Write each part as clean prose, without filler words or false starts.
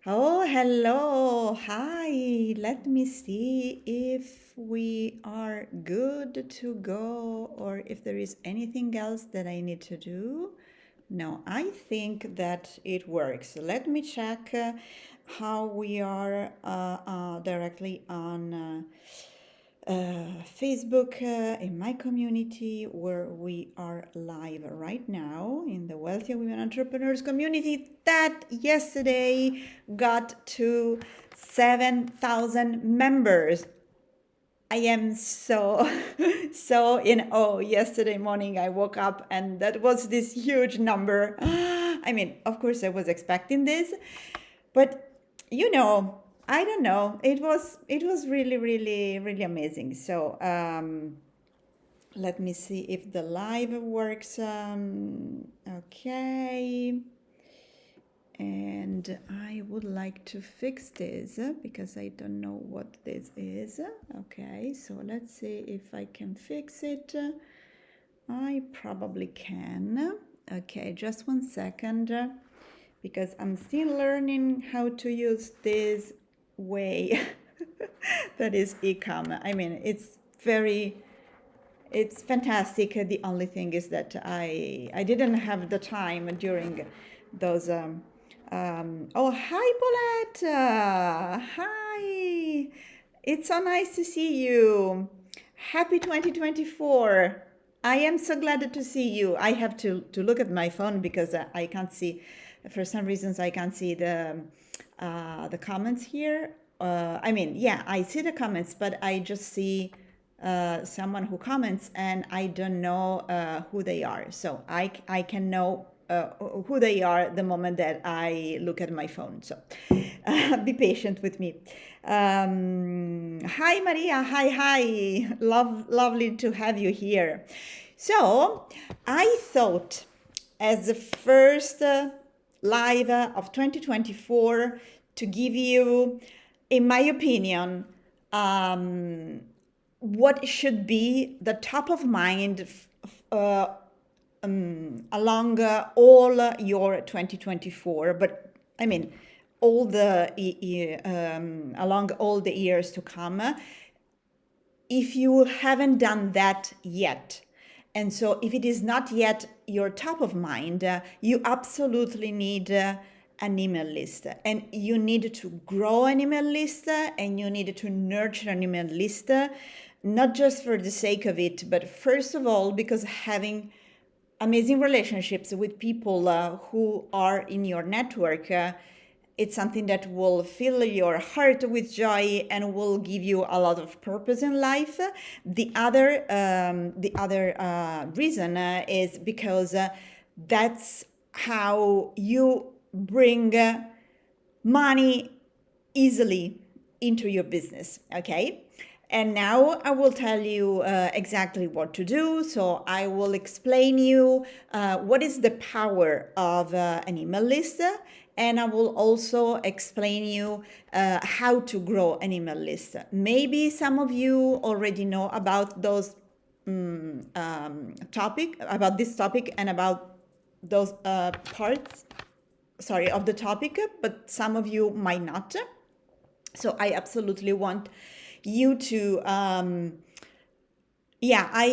Oh, hello. Hi. Let me see if we are good to go or if there is anything else that I need to do. No, I think that it works. Let me check how we are directly on Facebook in my community where we are live right now in the Wealthy Women Entrepreneurs community that yesterday got to 7,000 members. I am so, so in awe. Yesterday morning, I woke up and that was this huge number. I mean, of course, I was expecting this, but I don't know. It was really, really, really amazing. So let me see if the live works. Okay. And I would like to fix this because I don't know what this is. Okay, so let's see if I can fix it. I probably can. Okay, just one second because I'm still learning how to use this way that is ecom. I mean, it's fantastic. The only thing is that I didn't have the time during those. Oh, hi, Paulette. Hi. It's so nice to see you. Happy 2024. I am so glad to see you. I have to look at my phone because I can't see, for some reasons, I can't see the comments here. I mean, yeah, I see the comments, but I just see someone who comments and I don't know who they are. So I can know who they are the moment that I look at my phone. So be patient with me. Hi, Maria. Hi. Lovely to have you here. So I thought as the first live of 2024 to give you, in my opinion, what should be the top of mind along all your 2024, but I mean all the along all the years to come, if you haven't done that yet. And so if it is not yet your top of mind, you absolutely need an email list, and you need to grow an email list, and you need to nurture an email list, not just for the sake of it, but first of all because having amazing relationships with people who are in your network, it's something that will fill your heart with joy and will give you a lot of purpose in life. The other reason is because that's how you bring money easily into your business. Okay. And now I will tell you exactly what to do. So I will explain you what is the power of an email list, and I will also explain you how to grow an email list. Maybe some of you already know about those about this topic and about those parts, sorry, of the topic, but some of you might not. So I absolutely want you to, I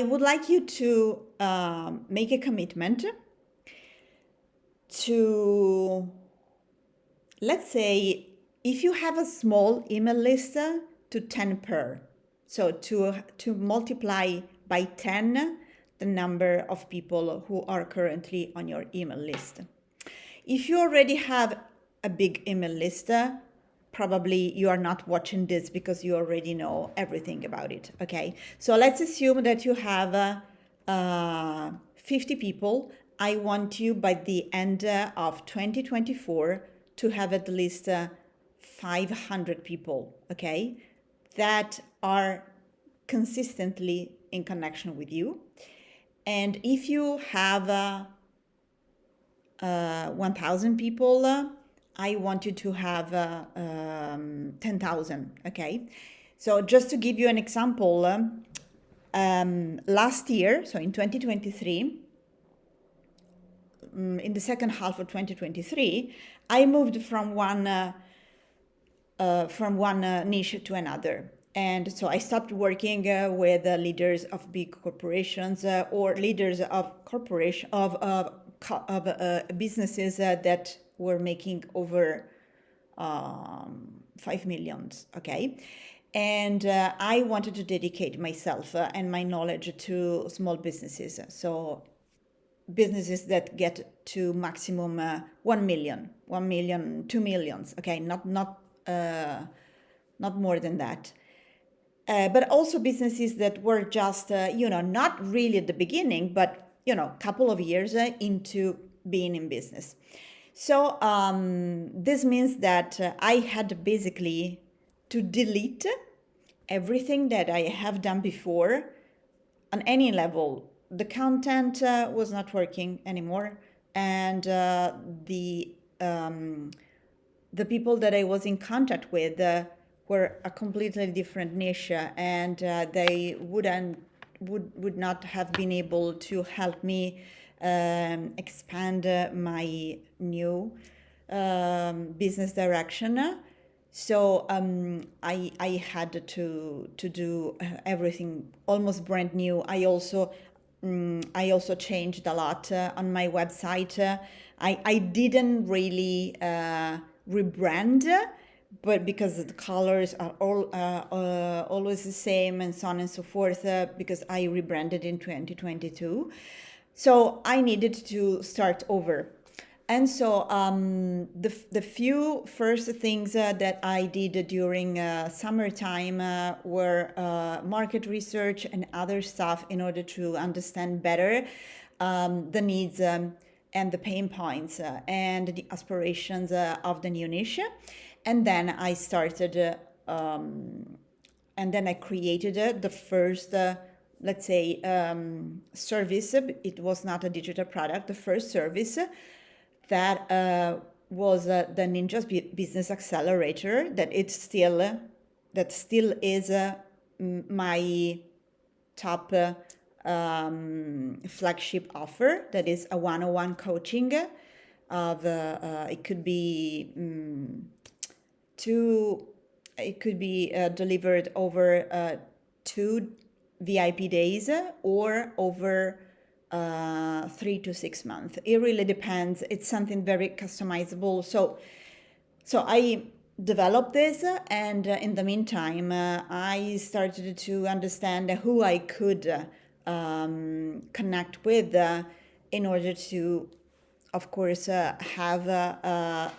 would like you to make a commitment to, let's say, if you have a small email list, to 10 per. So to multiply by 10 the number of people who are currently on your email list. If you already have a big email list, probably you are not watching this because you already know everything about it. Okay, so let's assume that you have 50 people. I want you by the end of 2024 to have at least 500 people, okay, that are consistently in connection with you. And if you have 1,000 people, I want you to have 10,000. Okay. So just to give you an example, last year, so in 2023, in the second half of 2023, I moved from one from one niche to another. And so I stopped working with leaders of big corporations or leaders of businesses that were making over 5 millions. Okay. And I wanted to dedicate myself and my knowledge to small businesses. So businesses that get to maximum 1 million, 1 million, 2 millions. Okay. Not more than that. But also businesses that were just, not really at the beginning, but, a couple of years into being in business. So this means that I had basically to delete everything that I have done before on any level. The content was not working anymore, and the people that I was in contact with were a completely different niche, and they would not have been able to help me expand my new business direction. So I had to do everything almost brand new. I also changed a lot on my website. I didn't really rebrand, but because the colors are always the same and so on and so forth, because I rebranded in 2022. So I needed to start over. And so the few first things that I did during summertime were market research and other stuff in order to understand better the needs and the pain points and the aspirations of the new niche. And then I started, and then I created the first, let's say, service. It was not a digital product, the first service that was the Ninja's Business Accelerator. That still is my top flagship offer. That is a one-on-one coaching of it could be delivered over 2 VIP days or over 3 to 6 months. It really depends. It's something very customizable. So I developed this, and in the meantime, I started to understand who I could connect with in order to, of course, have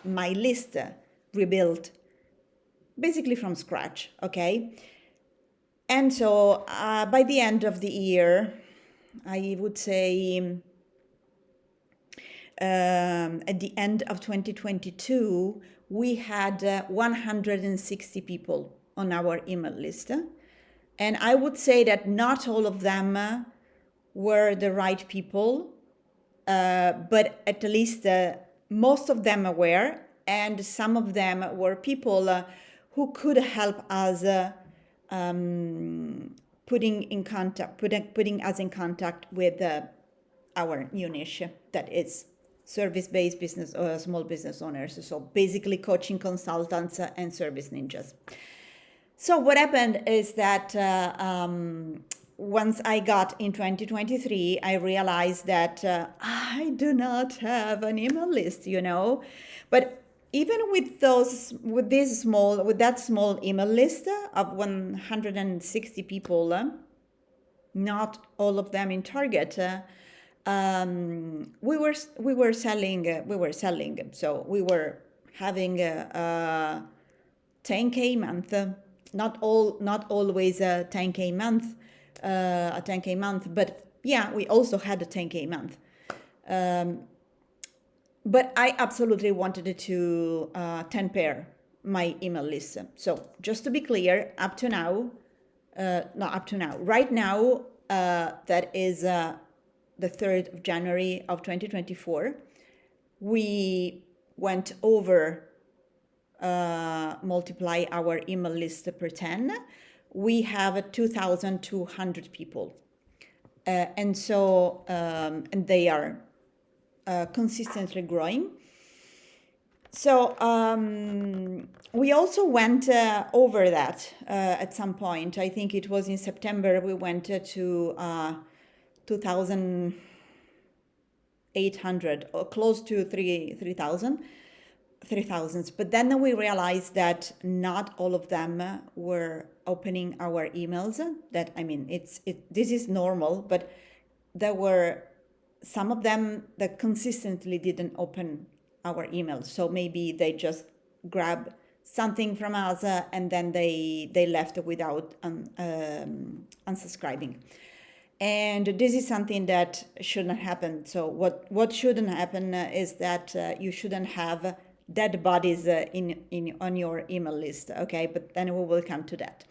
my list rebuilt basically from scratch. Okay. And so by the end of the year, I would say at the end of 2022, we had 160 people on our email list. And I would say that not all of them were the right people, but at least most of them were, and some of them were people who could help us putting us in contact with our new niche, that is service-based business or small business owners. So basically coaching consultants and service ninjas. So what happened is that once I got in 2023, I realized that I do not have an email list, but even with that small email list of 160 people, not all of them in target, we were selling. So we were having a 10K month, not always a 10K month, but yeah, we also had a 10K month. But I absolutely wanted to 10-pair my email list. So just to be clear, right now, that is the 3rd of January of 2024, we went over, multiply our email list per 10. We have 2,200 people. And so, and they are consistently growing. So we also went over that at some point. I think it was in September. We went to 2,800 or close to 3,000. But then we realized that not all of them were opening our emails. That, I mean, this is normal, but there were some of them that consistently didn't open our emails. So maybe they just grab something from us and then they left without unsubscribing. And this is something that shouldn't happen. So what shouldn't happen is that you shouldn't have dead bodies on your email list. Okay, but then we will come to that.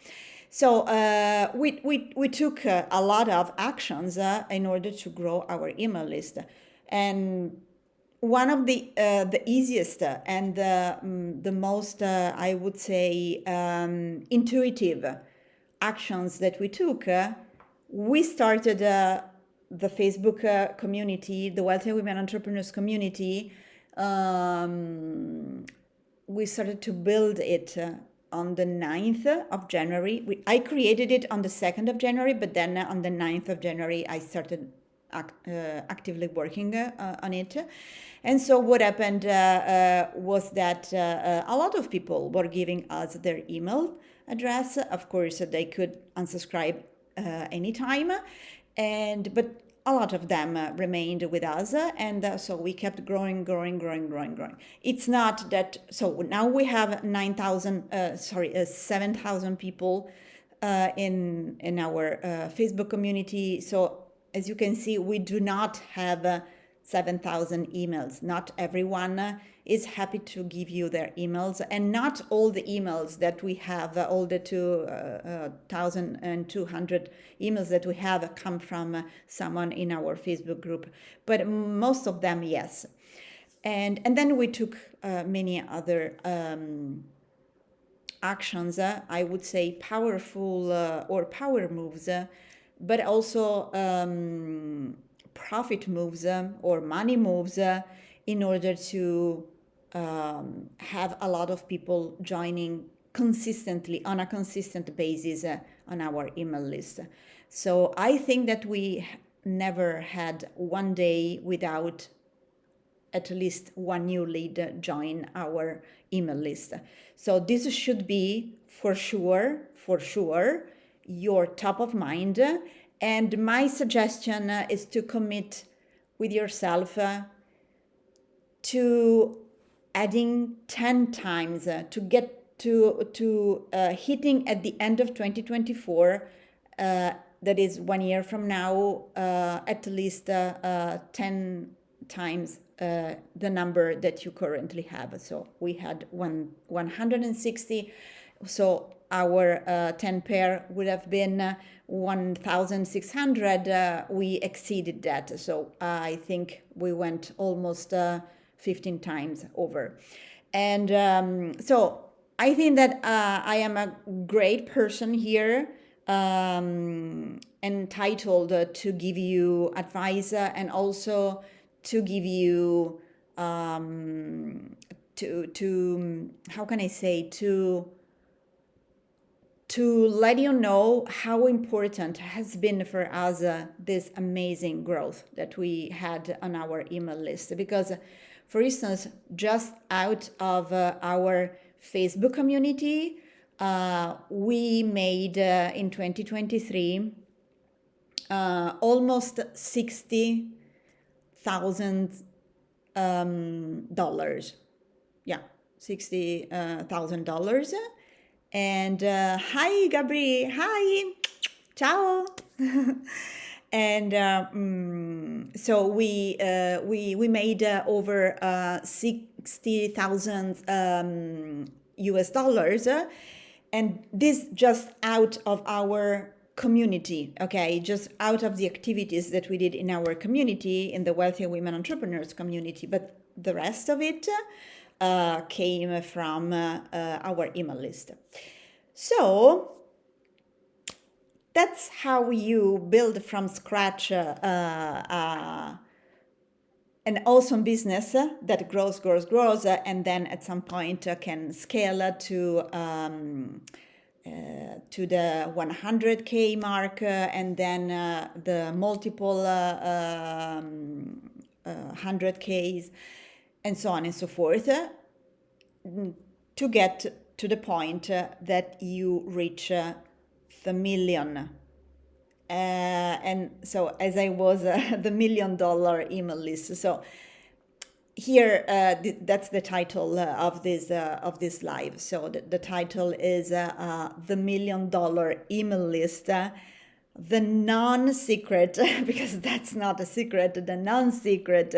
So we took a lot of actions in order to grow our email list, and one of the easiest and the most I would say intuitive actions that we took, we started the Facebook community, the Wealthy Women Entrepreneurs community. We started to build it on the 9th of January. I created it on the 2nd of January, but then on the 9th of January, I started actively working on it. And so what happened was that a lot of people were giving us their email address. Of course, they could unsubscribe anytime, but a lot of them remained with us, and so we kept growing. It's not that, so now we have 7,000 people in our Facebook community. So as you can see, we do not have 7,000 emails. Not everyone is happy to give you their emails, and not all the emails that we have, all the 2,200 emails that we have come from someone in our Facebook group, but most of them, yes. And then we took many other actions, I would say powerful or power moves, but also profit moves or money moves in order to have a lot of people joining consistently on a consistent basis on our email list. So I think that we never had one day without at least one new lead join our email list. So this should be for sure, your top of mind. And my suggestion is to commit with yourself to adding 10 times to get to hitting at the end of 2024, that is 1 year from now, at least 10 times the number that you currently have. So we had 160, so our 10 pair would have been 1,600. We exceeded that, so I think we went almost 15 times over. And so I think that I am a great person here, entitled to give you advice and also to give you to how can I say, to let you know how important has been for us this amazing growth that we had on our email list. Because, for instance, just out of our Facebook community, we made in 2023 almost $60,000. Yeah, $60,000. And hi, Gabri. Hi. Ciao. And so we made over 60,000 US dollars, and this just out of our community, okay, just out of the activities that we did in our community, in the Wealthy Women Entrepreneurs community. But the rest of it came from our email list. So that's how you build from scratch an awesome business that grows, and then at some point can scale to the 100K mark, and then the multiple 100Ks, and so on and so forth, to get to the point that you reach the million. And so, as I was the $1 million email list. So here, that's the title of this live. So the title is the $1 million email list, the non-secret, because that's not a secret, the non-secret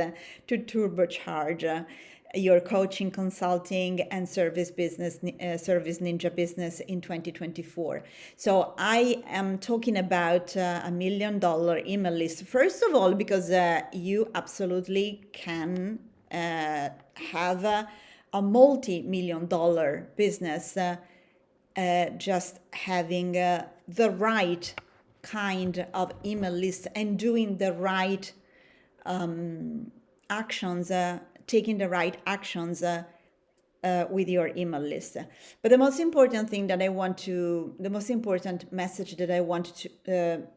to turbocharge your coaching, consulting, and service ninja business in 2024. So I am talking about a $1 million email list. First of all, because you absolutely can have a multi-million-dollar business just having the right kind of email list and doing the right actions, taking the right actions with your email list. But the most important message that I want to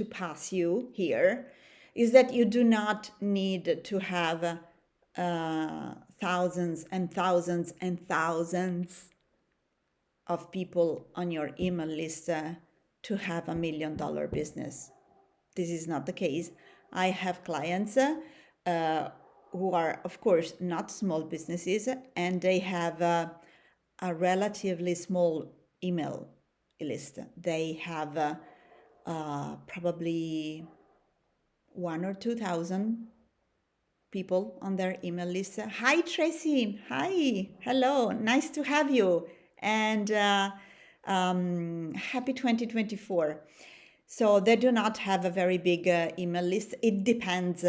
pass you here is that you do not need to have thousands and thousands and thousands of people on your email list to have $1 million business. This is not the case. I have clients who are, of course, not small businesses, and they have a relatively small email list. They have probably 1,000 or 2,000 people on their email list. Hi, Tracy. Hi. Hello. Nice to have you. And happy 2024. So they do not have a very big email list. It depends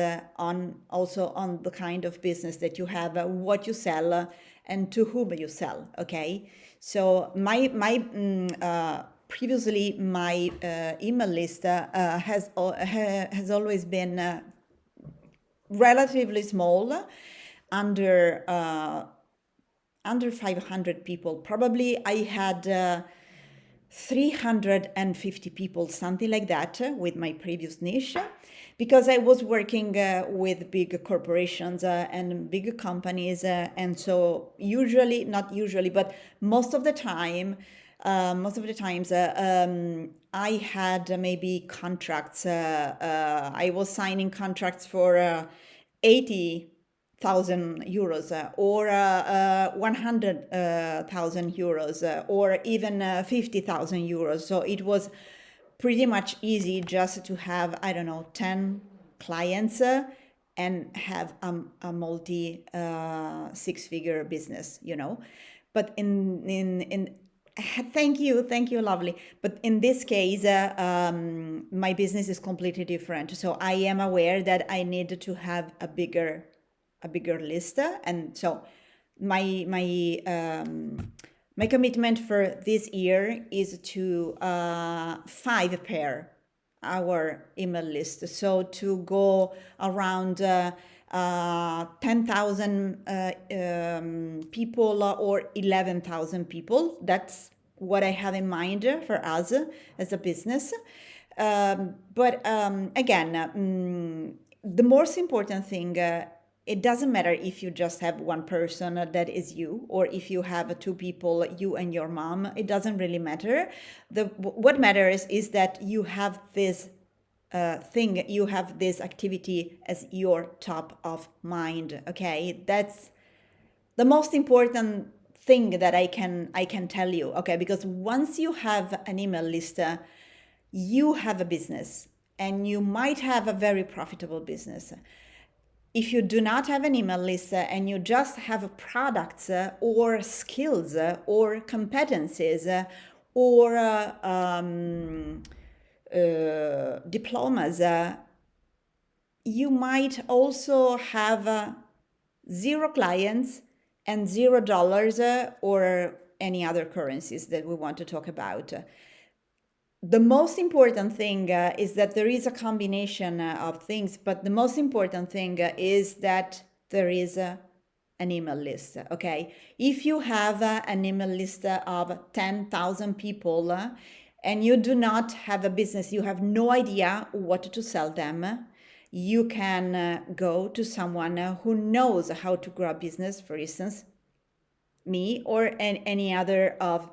also on the kind of business that you have, what you sell, and to whom you sell. Okay. So previously my email list has always been relatively small, under 500 people. Probably I had 350 people, something like that, with my previous niche, because I was working with big corporations and big companies, and so not usually, but most of the times, I had maybe contracts. I was signing contracts for 80,000 euros or 100,000 euros or even 50,000 euros. So it was pretty much easy just to have, I don't know, 10 clients and have a multi six-figure business, But thank you, lovely. But in this case, my business is completely different. So I am aware that I need to have a bigger list, and so my commitment for this year is to 5-pair our email list. So to go around 10,000 people or 11,000 people. That's what I have in mind for us as a business. But again, the most important thing, it doesn't matter if you just have one person that is you, or if you have two people, you and your mom. It doesn't really matter. What matters is that you have this you have this activity as your top of mind. Okay, that's the most important thing that I can tell you. Okay, because once you have an email list, you have a business, and you might have a very profitable business. If you do not have an email list and you just have products or skills or competencies or diplomas, you might also have 0 clients and $0 or any other currencies that we want to talk about. the most important thing is that there is a combination of things, but the most important thing is that there is an email list. Okay, if you have an email list of 10,000 people and you do not have a business, you have no idea what to sell them, you can go to someone who knows how to grow a business, for instance, me or any other of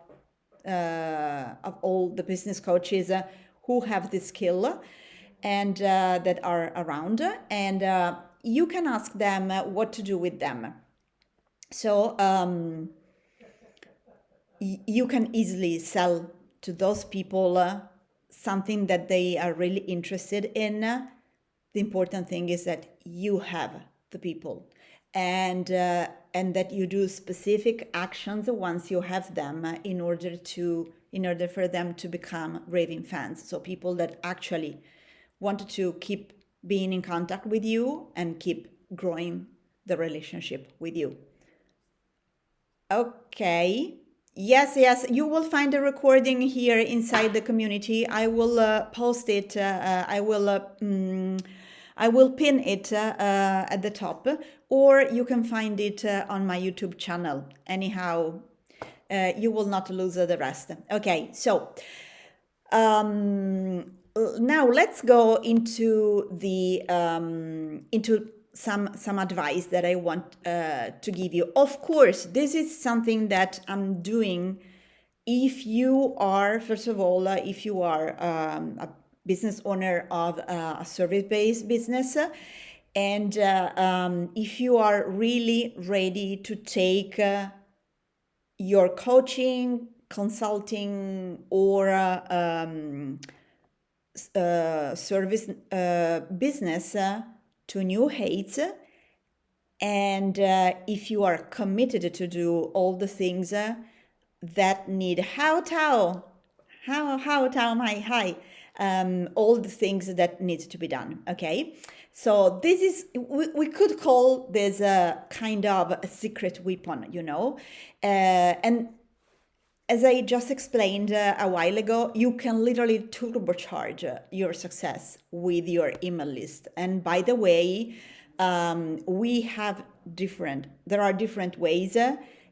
all the business coaches who have this skill and that are around, and you can ask them what to do with them. So you can easily sell to those people something that they are really interested in. The important thing is that you have the people, and that you do specific actions once you have them in order for them to become raving fans. So people that actually wanted to keep being in contact with you and keep growing the relationship with you. Okay. Yes, you will find a recording here inside the community. I will post it. I will pin it at the top, or you can find it on my YouTube channel. Anyhow, you will not lose the rest. Okay, so now let's go into the into some advice that I want to give you. Of course, this is something that I'm doing if you are, first of all, if you are a business owner of a service-based business, and if you are really ready to take your coaching, consulting, or service business to new heights, and if you are committed to do all the things that need how Tao my hi all the things that needs to be done. Okay, so this is we could call this a kind of a secret weapon, and as I just explained a while ago, you can literally turbocharge your success with your email list. And by the way, there are different ways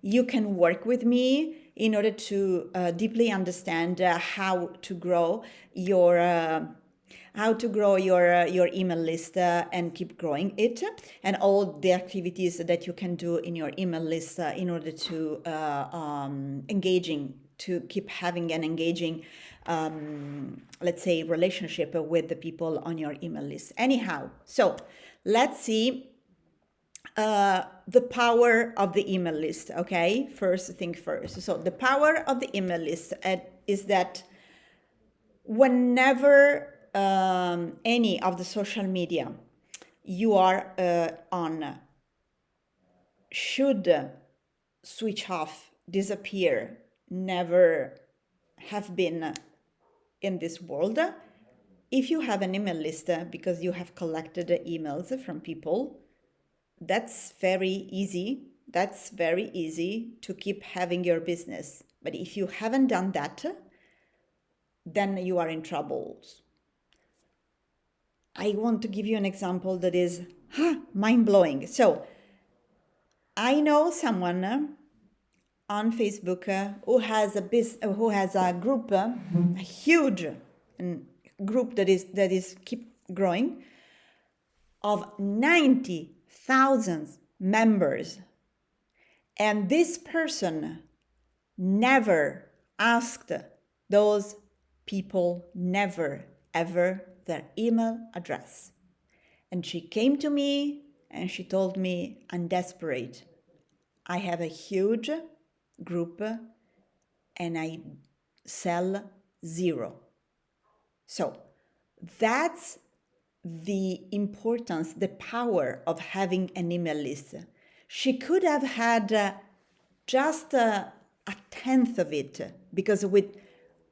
you can work with me in order to deeply understand how to grow your your email list and keep growing it, and all the activities that you can do in your email list in order to keep having an engaging let's say relationship with the people on your email list. Anyhow, so let's see the power of the email list. Okay, first thing first. So the power of the email list is that whenever any of the social media you are on should switch off, disappear, never have been in this world, if you have an email list because you have collected emails from people, that's very easy. That's very easy to keep having your business. But if you haven't done that, then you are in trouble. I want to give you an example that is mind-blowing. So I know someone on Facebook who has a group, a huge group that is keep growing, of 90,000 members, and this person never asked those people never ever their email address. And she came to me and she told me, I'm desperate. I have a huge group and I sell 0. So that's the importance, the power of having an email list. She could have had just a tenth of it, because with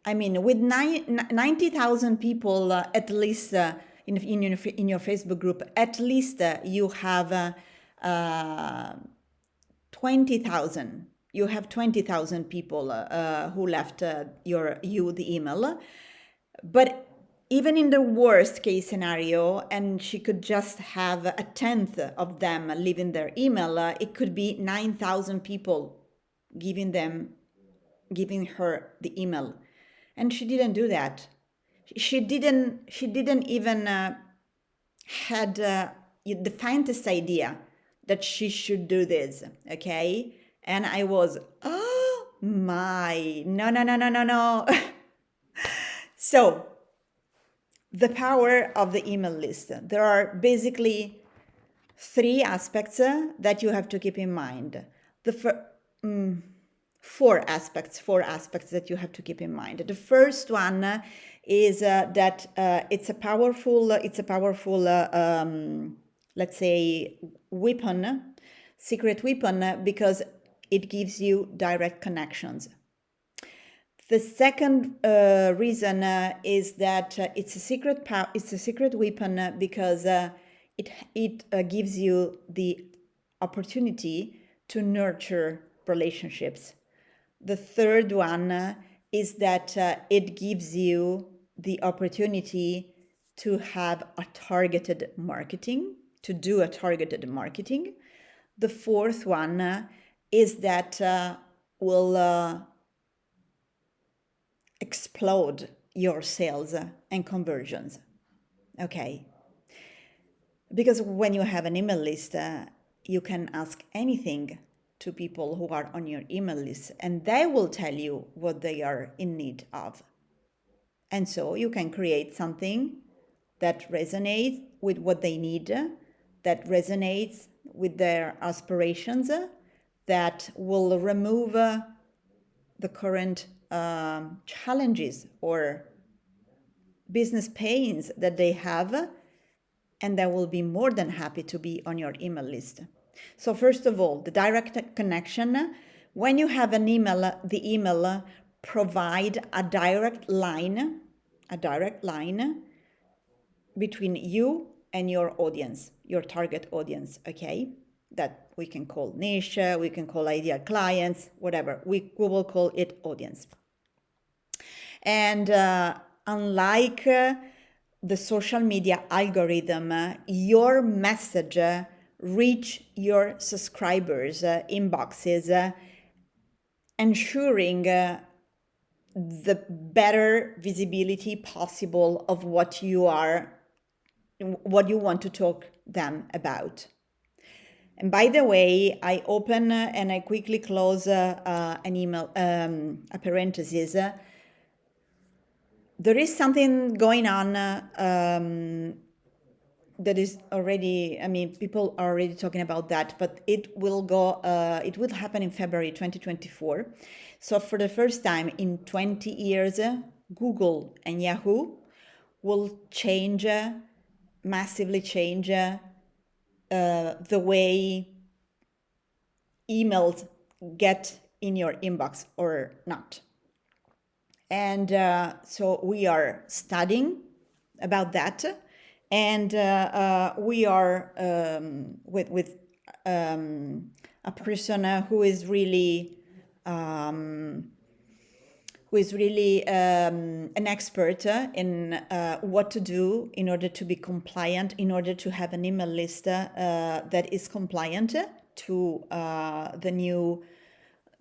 90,000 people at least in your Facebook group, at least you have 20,000. You have 20,000 people who left you the email, But even in the worst case scenario, and she could just have a tenth of them leaving their email, it could be 9,000 people giving her the email, and she didn't do that. She didn't even had the faintest idea that she should do this. Okay, and I was, oh my, no, no, no, no, no, no. So the power of the email list. There are basically three aspects that you have to keep in mind. Four aspects that you have to keep in mind. The first one is that it's a powerful, let's say, weapon, secret weapon, because it gives you direct connections. The second reason is that it's a secret weapon because it gives you the opportunity to nurture relationships. The third one is that it gives you the opportunity to have a targeted marketing, to do a targeted marketing. The fourth one is that will explode your sales and conversions. Okay. Because when you have an email list, you can ask anything to people who are on your email list, and they will tell you what they are in need of. And so you can create something that resonates with what they need, that resonates with their aspirations, that will remove the current challenges or business pains that they have, and they will be more than happy to be on your email list. So first of all, the direct connection. When you have an email, the email provide a direct line between you and your audience, your target audience, okay? That we can call niche, we can call ideal clients, whatever. We will call it audience. And unlike the social media algorithm, your message reach your subscribers' inboxes, ensuring the better visibility possible of what you want to talk them about. And by the way, I open and I quickly close an email, a parenthesis. There is something going on that is already, people are already talking about that, but it will happen in February 2024. So for the first time in 20 years, Google and Yahoo will massively change the way emails get in your inbox or not. And so we are studying about that, and we are with a person who is really an expert in what to do in order to be compliant, in order to have an email list that is compliant to the new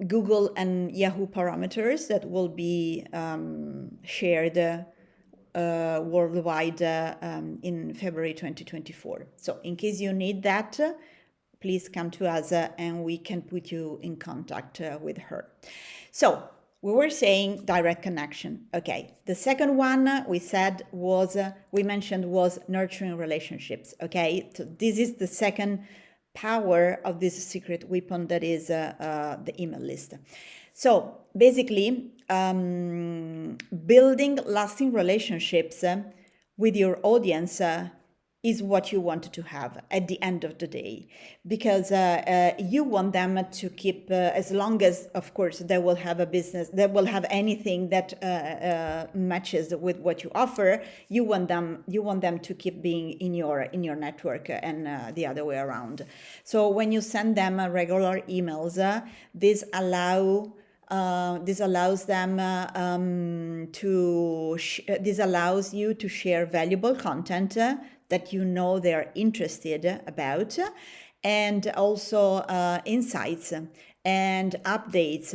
Google and Yahoo parameters that will be shared worldwide in February 2024. So in case you need that, please come to us and we can put you in contact with her. So we were saying direct connection. Okay. The second one we mentioned was nurturing relationships. Okay. So this is the second power of this secret weapon that is the email list. So basically, building lasting relationships with your audience is what you want to have at the end of the day, because you want them to keep, as long as, of course, they will have a business, they will have anything that matches with what you offer. You want them to keep being in your network, and the other way around. So when you send them regular emails, this allow This allows them this allows you to share valuable content that you know they're interested about, and also insights and updates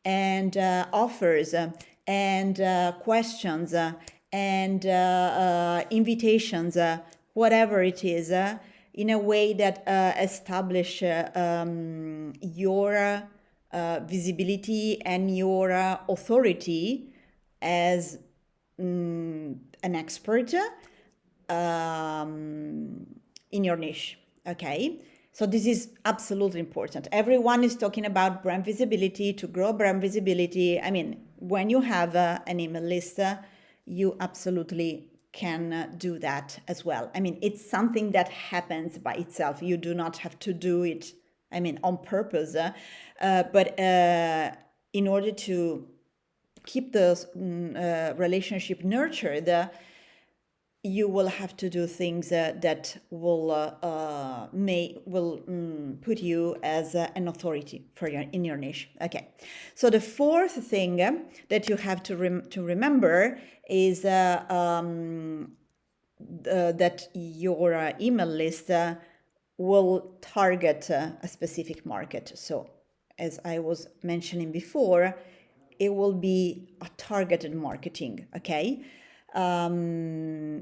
and offers and questions and invitations, whatever it is, in a way that establish your visibility and your authority as an expert in your niche. Okay, so this is absolutely important. Everyone is talking about brand visibility, to grow brand visibility. I mean, when you have an email list, you absolutely can do that as well. I mean, it's something that happens by itself. You do not have to do it, I mean, on purpose, but in order to keep the relationship nurtured, you will have to do things that will put you as an authority for in your niche. Okay, so the fourth thing that you have to remember is that your email list will target a specific market. So, as I was mentioning before, it will be a targeted marketing. Okay.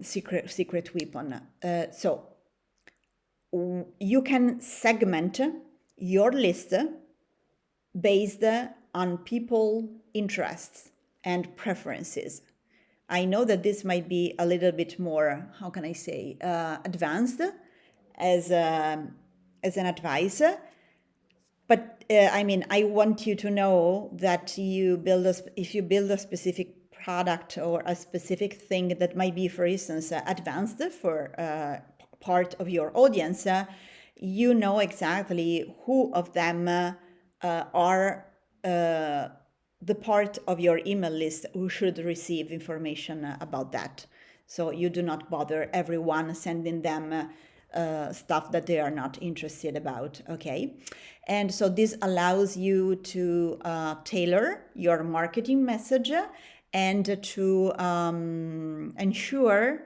Secret weapon. So you can segment your list based on people interests and preferences. I know that this might be a little bit more, how can I say, advanced as an advice, but I mean, I want you to know that if you build a specific product or a specific thing that might be, for instance, advanced for part of your audience, you know exactly who of them are the part of your email list who should receive information about that. So you do not bother everyone sending them stuff that they are not interested about. Okay, and so this allows you to tailor your marketing message and to ensure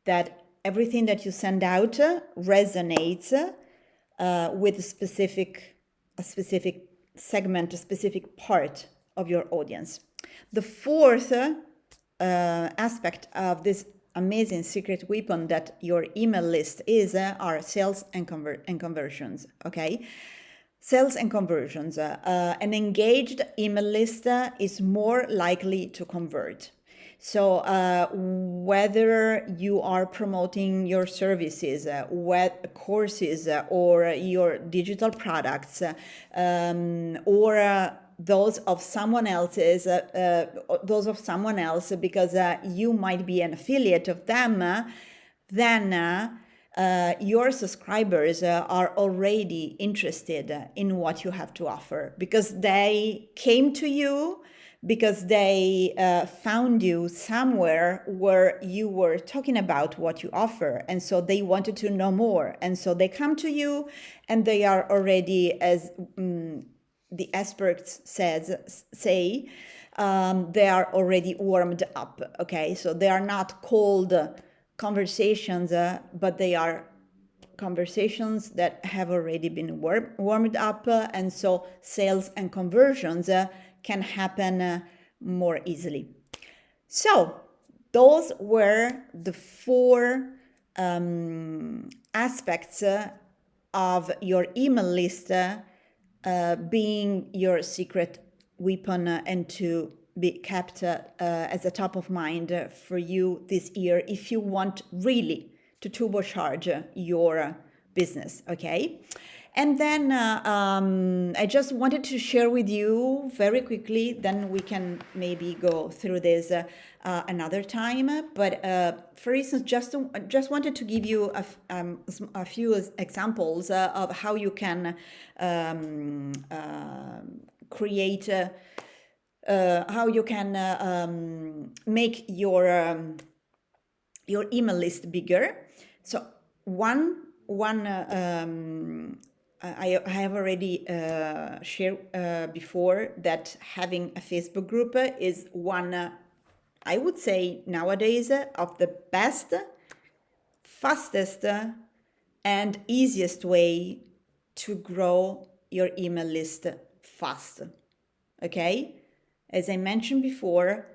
that everything that you send out resonates with a specific segment, a specific part of your audience. The fourth aspect of this amazing secret weapon that your email list is are sales and conversions. Okay, sales and conversions. An engaged email list is more likely to convert. So whether you are promoting your services, courses, or your digital products, or those of someone else's, because you might be an affiliate of them, then your subscribers are already interested in what you have to offer, because they came to you, because they found you somewhere where you were talking about what you offer, and so they wanted to know more, and so they come to you, and they are already, as the experts say, they are already warmed up. Okay, so they are not cold conversations, but they are conversations that have already been warmed up, and so sales and conversions can happen more easily. So those were the four aspects of your email list being your secret weapon and to be kept as a top of mind for you this year if you want really to turbocharge your business. Okay, and then I just wanted to share with you very quickly, then we can maybe go through this another time, but for instance, just wanted to give you a few examples of how you can create how you can make your email list bigger. So one I have already shared before that having a Facebook group is one, I would say nowadays, of the best, fastest, and easiest way to grow your email list fast. Okay? As I mentioned before,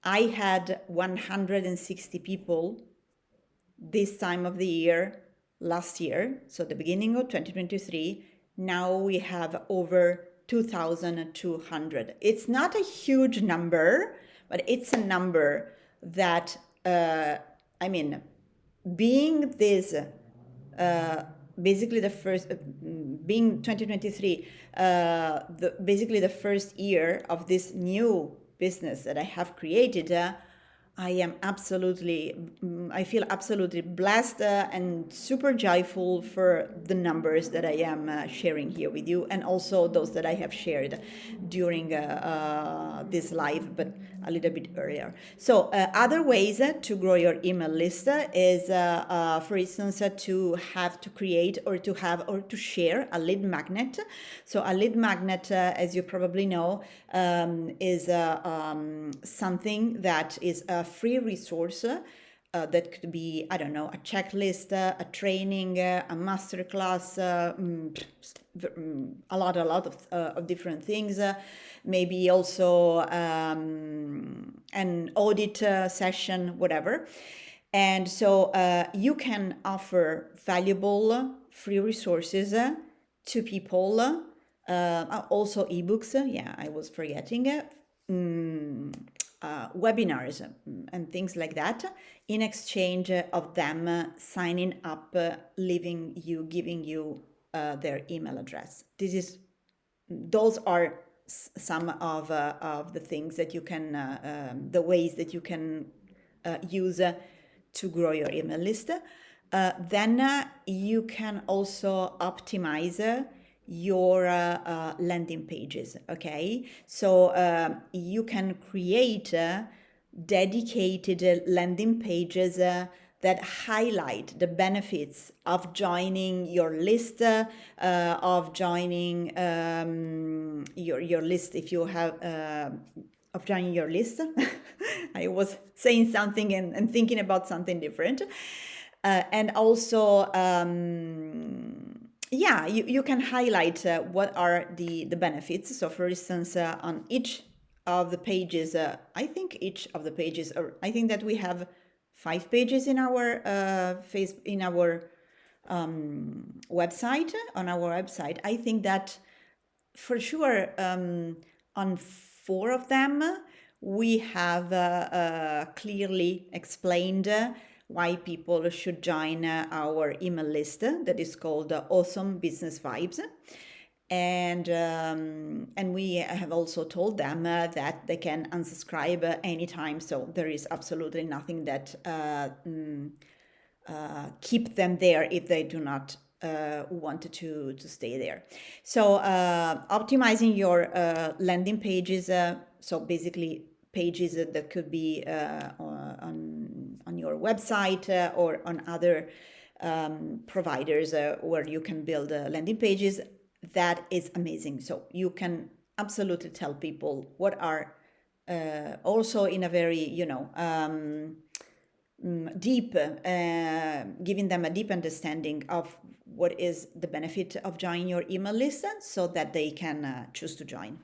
I had 160 people this time of the year last year, so the beginning of 2023. Now we have over 2,200. It's not a huge number, but it's a number that, I mean, being this basically the first being 2023 basically the first year of this new business that I have created, I am absolutely, I feel absolutely blessed and super joyful for the numbers that I am sharing here with you, and also those that I have shared during this live, but a little bit earlier. So other ways to grow your email list is, for instance, to have to create or to have or to share a lead magnet. So a lead magnet, as you probably know, is something that is a free resource that could be, I don't know, a checklist, a training, a masterclass, a lot of different things. Maybe also an audit session, whatever. And so you can offer valuable free resources to people, also ebooks. Yeah, I was forgetting it. Webinars and things like that, in exchange of them signing up, giving you their email address. Those are some of the things that you can, the ways that you can use to grow your email list. Then you can also optimize your landing pages. Okay, so you can create dedicated landing pages that highlight the benefits of joining your list, of joining your list if you have of joining your list. I was saying something and thinking about something different. And also, yeah, you can highlight what are the benefits. So for instance, on each of the pages, I think each of the pages, or I think that we have 5 pages in our website, on our website. I think that for sure on 4 of them we have clearly explained why people should join our email list that is called Awesome Business Vibes. And we have also told them that they can unsubscribe anytime, so there is absolutely nothing that keep them there if they do not want to stay there. So optimizing your landing pages, so basically pages that could be on your website or on other providers where you can build landing pages. That is amazing. So you can absolutely tell people what are also in a very, deep, giving them a deep understanding of what is the benefit of joining your email list so that they can choose to join.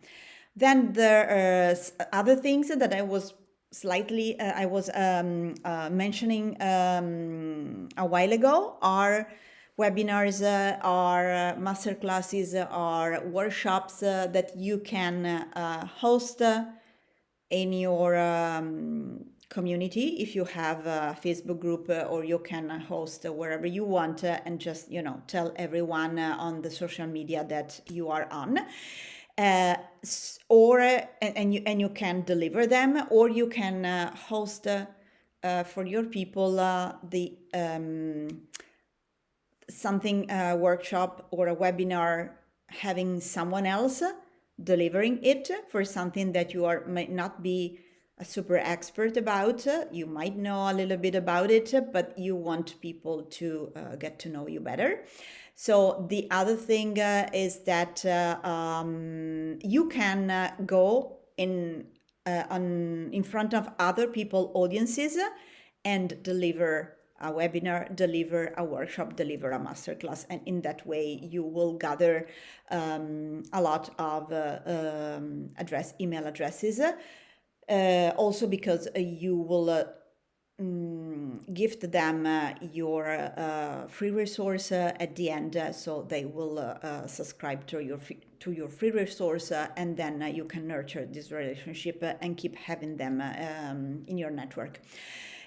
Then there are other things that I was mentioning a while ago are webinars, are master classes, are workshops that you can host in your community if you have a Facebook group, or you can host wherever you want and just tell everyone on the social media that you are on. Or you can deliver them, or you can host for your people the something workshop or a webinar, having someone else delivering it for something that you might not be a super expert about. You might know a little bit about it, but you want people to get to know you better. So the other thing is that you can go in front of other people audiences and deliver a webinar, deliver a workshop, deliver a masterclass, and in that way you will gather a lot of email addresses. Also because you will gift them your free resource at the end, so they will subscribe to your free resource, and then you can nurture this relationship and keep having them in your network.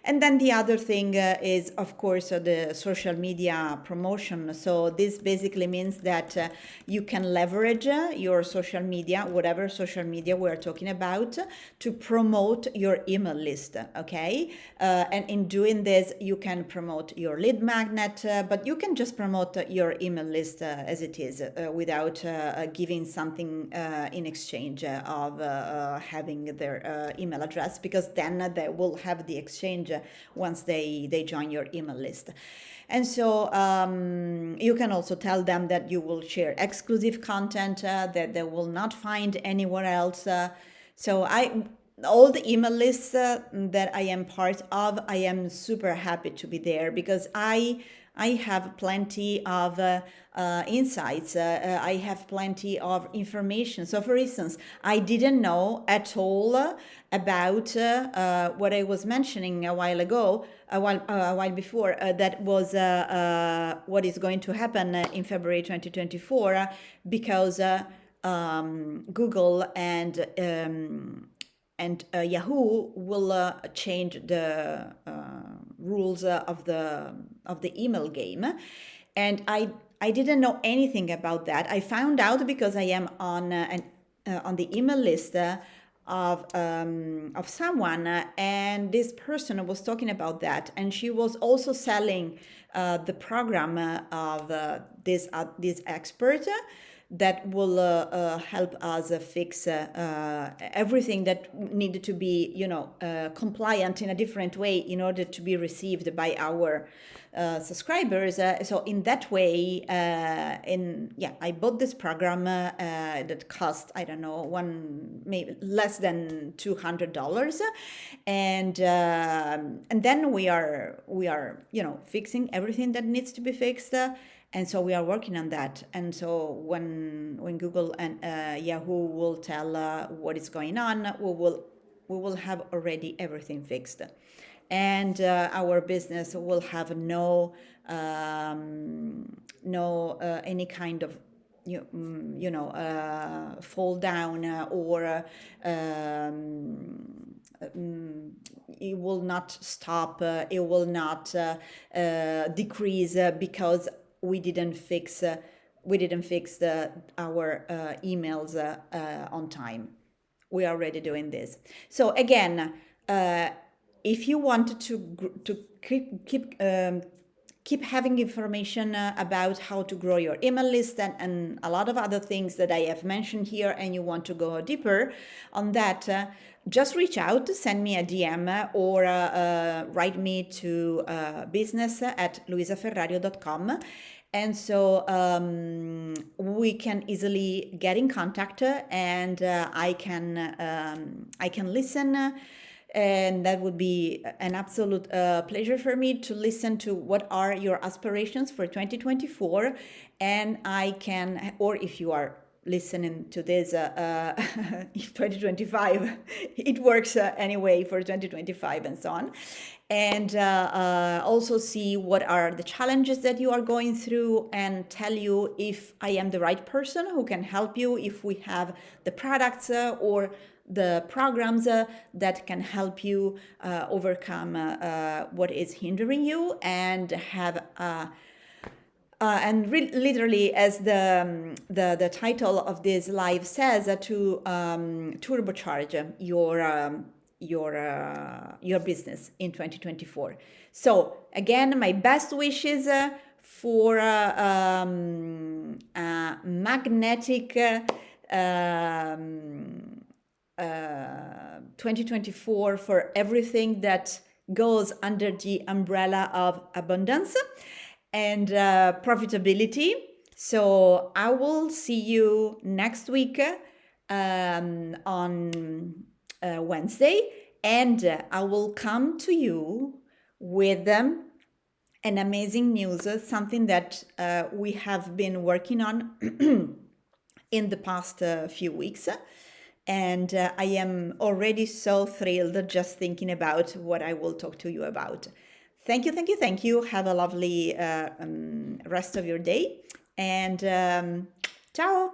And then the other thing is, of course, the social media promotion. So this basically means that you can leverage your social media, whatever social media we're talking about, to promote your email list, okay? And in doing this, you can promote your lead magnet, but you can just promote your email list as it is, without giving something in exchange of having their email address, because then they will have the exchange once they join your email list. And so you can also tell them that you will share exclusive content that they will not find anywhere else. So all the email lists that I am part of, I am super happy to be there, because I have plenty of insights. I have plenty of information. So, for instance, I didn't know at all about what I was mentioning a while ago, a while before. That was what is going to happen in February 2024, because Google and Yahoo will change the rules of the email game, and I didn't know anything about that. I found out because I am on the email list of someone, and this person was talking about that, and she was also selling the program of this expert that will help us fix everything that needed to be, compliant in a different way in order to be received by our subscribers. So in that way, I bought this program that cost, I don't know, maybe less than $200, and then we are fixing everything that needs to be fixed. And so we are working on that. And so when Google and Yahoo will tell what is going on, we will have already everything fixed, and our business will have no any kind of fall down, or it will not stop. It will not decrease because we didn't fix our emails on time. We are already doing this. So again, if you want to keep having information about how to grow your email list and a lot of other things that I have mentioned here, and you want to go deeper on that, just reach out, send me a DM, or write me to business@luisaferrario.com. And so we can easily get in contact, and I can listen. And that would be an absolute pleasure for me to listen to what are your aspirations for 2024. And I can, or if you are listening to this in 2025, it works anyway for 2025 and so on. And also see what are the challenges that you are going through, and tell you if I am the right person who can help you, if we have the products or the programs that can help you overcome what is hindering you, and have literally, as the title of this live says, to turbocharge your business in 2024. So again, my best wishes for magnetic 2024 for everything that goes under the umbrella of abundance and profitability. So I will see you next week on Wednesday, and I will come to you with an amazing news, something that we have been working on in the past few weeks. And I am already so thrilled just thinking about what I will talk to you about. Thank you, thank you, thank you. Have a lovely rest of your day. And ciao.